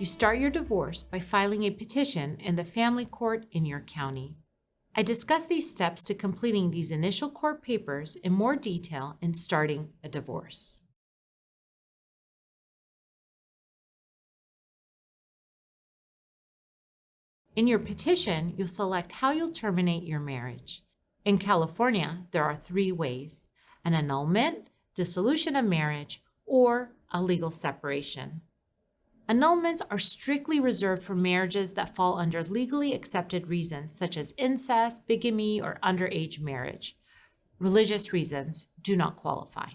you start your divorce by filing a petition in the family court in your county. I discuss these steps to completing these initial court papers in more detail in starting a divorce. In your petition, you'll select how you'll terminate your marriage. In California, there are 3 ways: an annulment, dissolution of marriage, or a legal separation. Annulments are strictly reserved for marriages that fall under legally accepted reasons such as incest, bigamy, or underage marriage. Religious reasons do not qualify.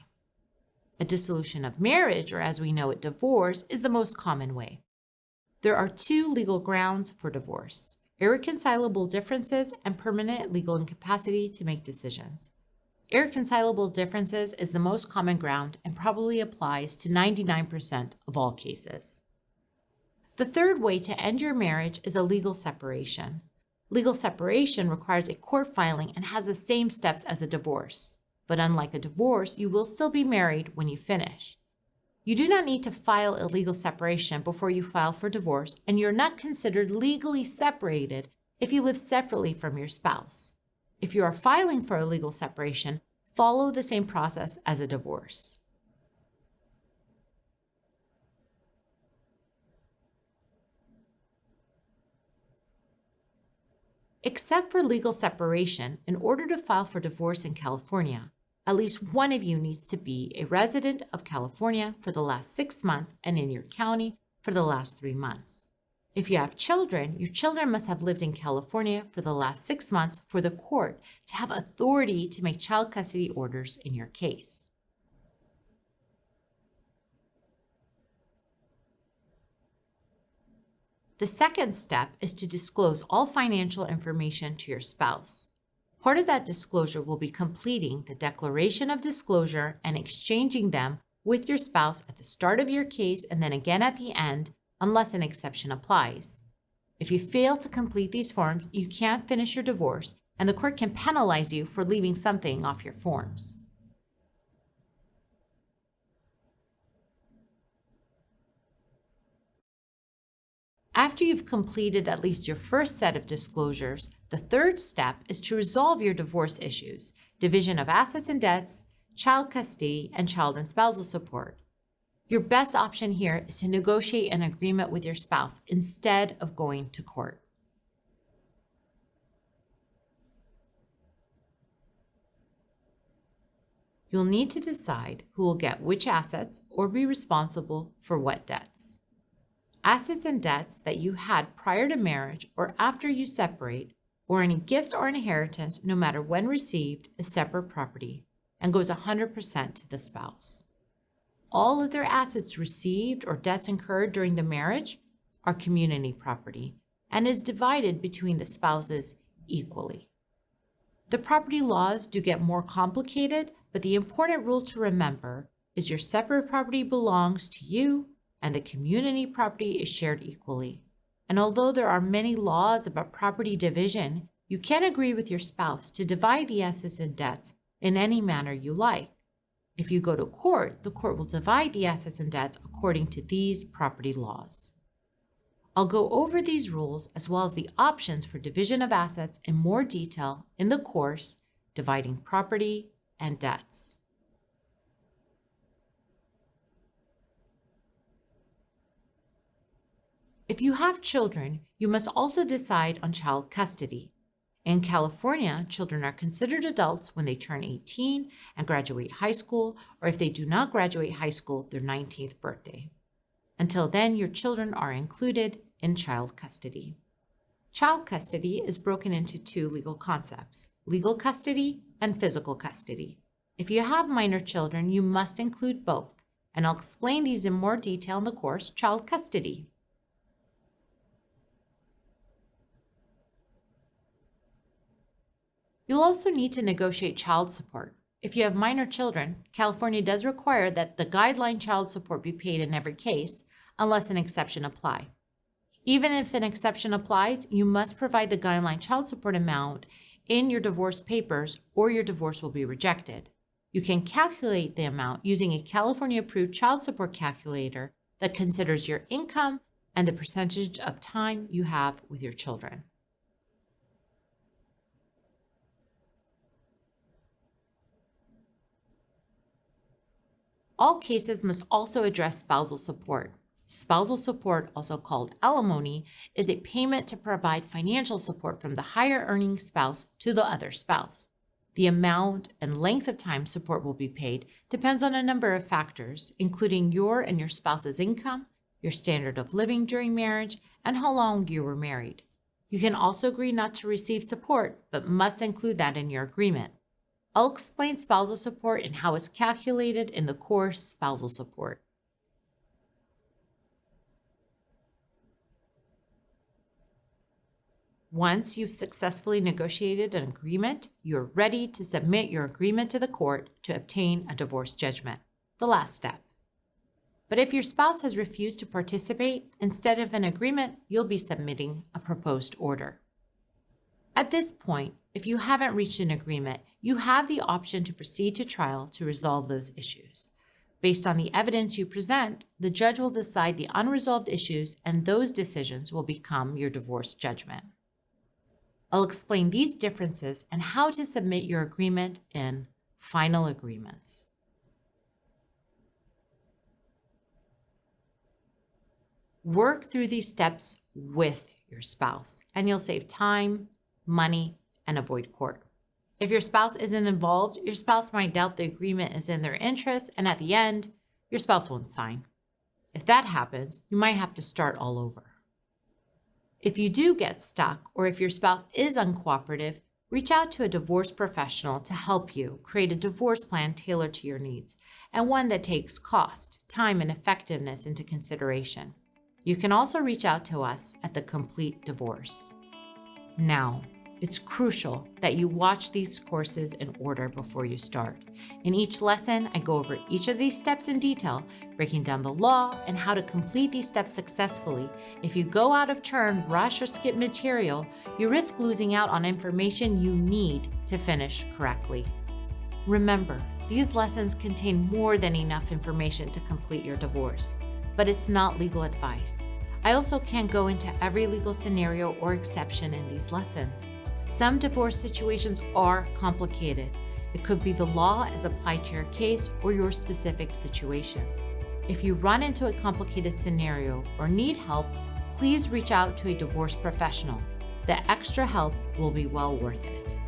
A dissolution of marriage, or as we know it, divorce, is the most common way. There are 2 legal grounds for divorce: irreconcilable differences and permanent legal incapacity to make decisions. Irreconcilable differences is the most common ground and probably applies to 99% of all cases. The third way to end your marriage is a legal separation. Legal separation requires a court filing and has the same steps as a divorce. But unlike a divorce, you will still be married when you finish. You do not need to file a legal separation before you file for divorce, and you're not considered legally separated if you live separately from your spouse. If you are filing for a legal separation, follow the same process as a divorce. Except for legal separation, in order to file for divorce in California, at least one of you needs to be a resident of California for the last 6 months and in your county for the last 3 months. If you have children, your children must have lived in California for the last 6 months for the court to have authority to make child custody orders in your case. The second step is to disclose all financial information to your spouse. Part of that disclosure will be completing the declaration of disclosure and exchanging them with your spouse at the start of your case and then again at the end, unless an exception applies. If you fail to complete these forms, you can't finish your divorce, and the court can penalize you for leaving something off your forms. After you've completed at least your first set of disclosures, the third step is to resolve your divorce issues: division of assets and debts, child custody, and child and spousal support. Your best option here is to negotiate an agreement with your spouse instead of going to court. You'll need to decide who will get which assets or be responsible for what debts. Assets and debts that you had prior to marriage or after you separate, or any gifts or inheritance, no matter when received, is separate property and goes 100% to the spouse. All other assets received or debts incurred during the marriage are community property and is divided between the spouses equally. The property laws do get more complicated, but the important rule to remember is your separate property belongs to you and the community property is shared equally. And although there are many laws about property division, you can agree with your spouse to divide the assets and debts in any manner you like. If you go to court, the court will divide the assets and debts according to these property laws. I'll go over these rules as well as the options for division of assets in more detail in the course, Dividing Property and Debts. If you have children, you must also decide on child custody. In California, children are considered adults when they turn 18 and graduate high school, or if they do not graduate high school, their 19th birthday. Until then, your children are included in child custody. Child custody is broken into 2 legal concepts: legal custody and physical custody. If you have minor children, you must include both, and I'll explain these in more detail in the course, Child Custody. You'll also need to negotiate child support. If you have minor children, California does require that the guideline child support be paid in every case, unless an exception applies. Even if an exception applies, you must provide the guideline child support amount in your divorce papers or your divorce will be rejected. You can calculate the amount using a California-approved child support calculator that considers your income and the percentage of time you have with your children. All cases must also address spousal support. Spousal support, also called alimony, is a payment to provide financial support from the higher earning spouse to the other spouse. The amount and length of time support will be paid depends on a number of factors, including your and your spouse's income, your standard of living during marriage, and how long you were married. You can also agree not to receive support, but must include that in your agreement. I'll explain spousal support and how it's calculated in the course Spousal Support. Once you've successfully negotiated an agreement, you're ready to submit your agreement to the court to obtain a divorce judgment, the last step. But if your spouse has refused to participate, instead of an agreement, you'll be submitting a proposed order. At this point, if you haven't reached an agreement, you have the option to proceed to trial to resolve those issues. Based on the evidence you present, the judge will decide the unresolved issues, and those decisions will become your divorce judgment. I'll explain these differences and how to submit your agreement in Final Agreements. Work through these steps with your spouse, and you'll save time, money, and avoid court. If your spouse isn't involved, your spouse might doubt the agreement is in their interest, and at the end, your spouse won't sign. If that happens, you might have to start all over. If you do get stuck, or if your spouse is uncooperative, reach out to a divorce professional to help you create a divorce plan tailored to your needs, and one that takes cost, time, and effectiveness into consideration. You can also reach out to us at The Complete Divorce. Now, it's crucial that you watch these courses in order before you start. In each lesson, I go over each of these steps in detail, breaking down the law and how to complete these steps successfully. If you go out of turn, rush, or skip material, you risk losing out on information you need to finish correctly. Remember, these lessons contain more than enough information to complete your divorce, but it's not legal advice. I also can't go into every legal scenario or exception in these lessons. Some divorce situations are complicated. It could be the law as applied to your case or your specific situation. If you run into a complicated scenario or need help, please reach out to a divorce professional. The extra help will be well worth it.